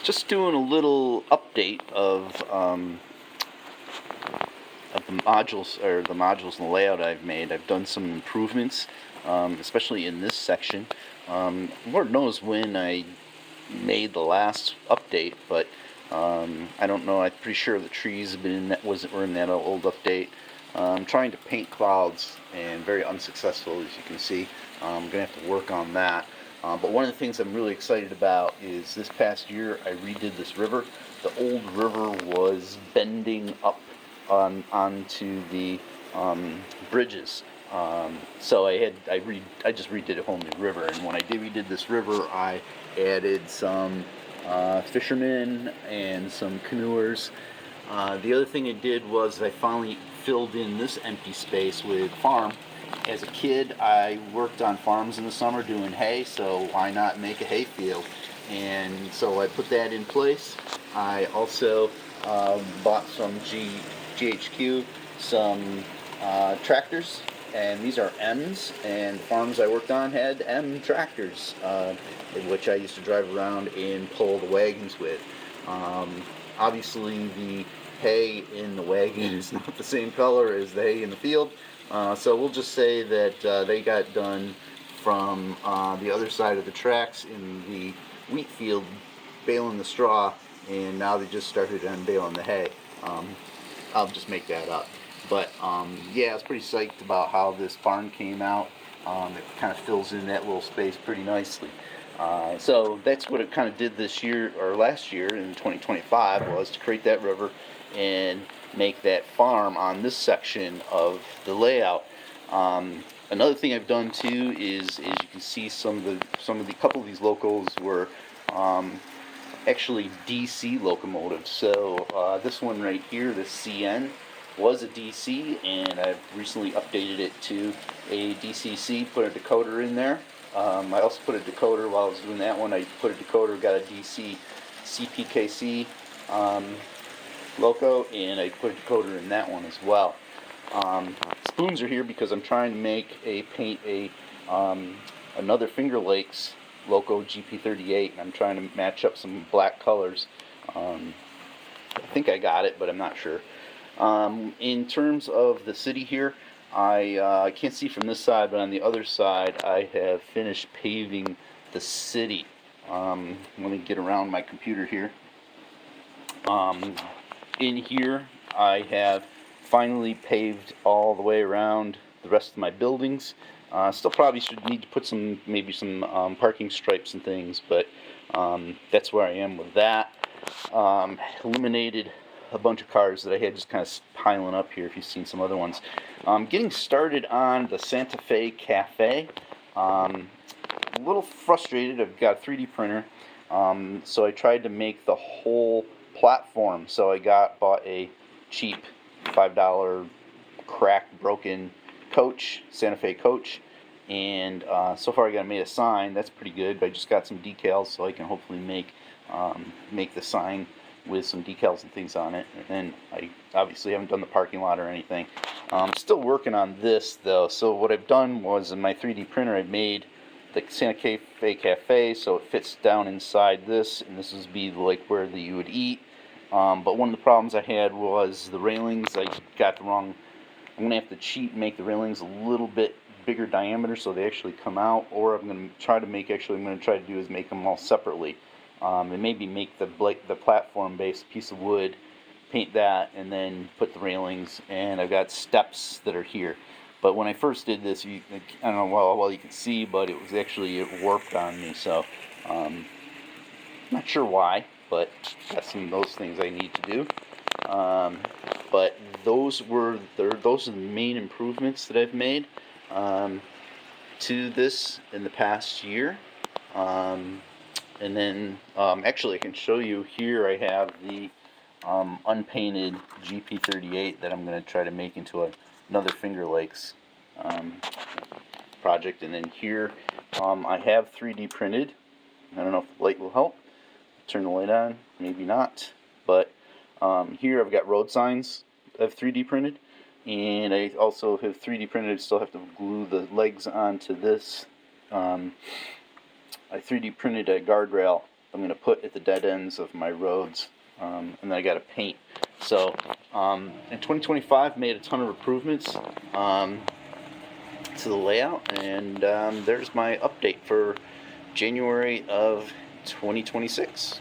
Just doing a little update of the modules and the layout I've made. I've done some improvements, especially in this section. Lord knows when I made the last update, but I don't know. I'm pretty sure the trees have been in that were in that old update. I'm trying to paint clouds and very unsuccessful, as you can see. I'm gonna have to work on that. But one of the things I'm really excited about is this past year I redid this river. The old river was bending up onto the bridges. So I just redid a whole new river, and when I redid this river, I added some fishermen and some canoers. The other thing I did was I finally filled in this empty space with farm. As a kid, I worked on farms in the summer doing hay, so why not make a hay field? And so I put that in place. I also bought some GHQ, some tractors, and these are M's, and the farms I worked on had M tractors, which I used to drive around and pull the wagons with. Obviously, the hay in the wagon is not the same color as the hay in the field, so we'll just say that they got done from the other side of the tracks in the wheat field, baling the straw, and now they just started on baling the hay. I'll just make that up. But yeah, I was pretty psyched about how this barn came out. It kind of fills in that little space pretty nicely. So that's what it kind of did this year, or last year in 2025, was to create that river and make that farm on this section of the layout. Another thing I've done too is you can see couple of these locos were actually DC locomotives. So this one right here, the CN, was a DC, and I've recently updated it to a DCC, put a decoder in there. I also put a decoder while I was doing that one. I put a decoder, got a DC CPKC loco, and I put a decoder in that one as well. Spoons are here because I'm trying to paint another Finger Lakes loco GP38, and I'm trying to match up some black colors. I think I got it, but I'm not sure. In terms of the city here, I can't see from this side, but on the other side, I have finished paving the city. Let me get around my computer here. In here, I have finally paved all the way around the rest of my buildings. Still probably should need to put maybe some parking stripes and things, but that's where I am with that. Eliminated a bunch of cars that I had just kind of piling up here, if you've seen some other ones. Getting started on the Santa Fe Cafe. A little frustrated. I've got a 3D printer, so I tried to make the whole platform. So I bought a cheap $5 cracked, broken coach, Santa Fe coach, and so far I made a sign. That's pretty good. But I just got some decals, so I can hopefully make the sign with some decals and things on it. And I obviously haven't done the parking lot or anything. Still working on this though. So what I've done was, in my 3D printer, I made the Santa Fe Cafe, so it fits down inside this, and this would be like where you would eat. But one of the problems I had was the railings. I got the wrong. I'm gonna have to cheat and make the railings a little bit bigger diameter so they actually come out, or I'm gonna try to do is make them all separately. And maybe make the platform-based piece of wood, paint that, and then put the railings. And I've got steps that are here. But when I first did this, I don't know how well you can see, but it warped on me. So, not sure why, but that's some of those things I need to do. But those are the main improvements that I've made to this in the past year. And then, actually, I can show you here. I have the unpainted GP38 that I'm going to try to make into another Finger Lakes project. And then here, I have 3D printed. I don't know if the light will help. Turn the light on, maybe not. But here I've got road signs I've 3D printed. And I also have 3D printed. I still have to glue the legs onto this. I 3D printed a guardrail I'm going to put at the dead ends of my roads, and then I got to paint. So in 2025, made a ton of improvements to the layout, and there's my update for January of 2026.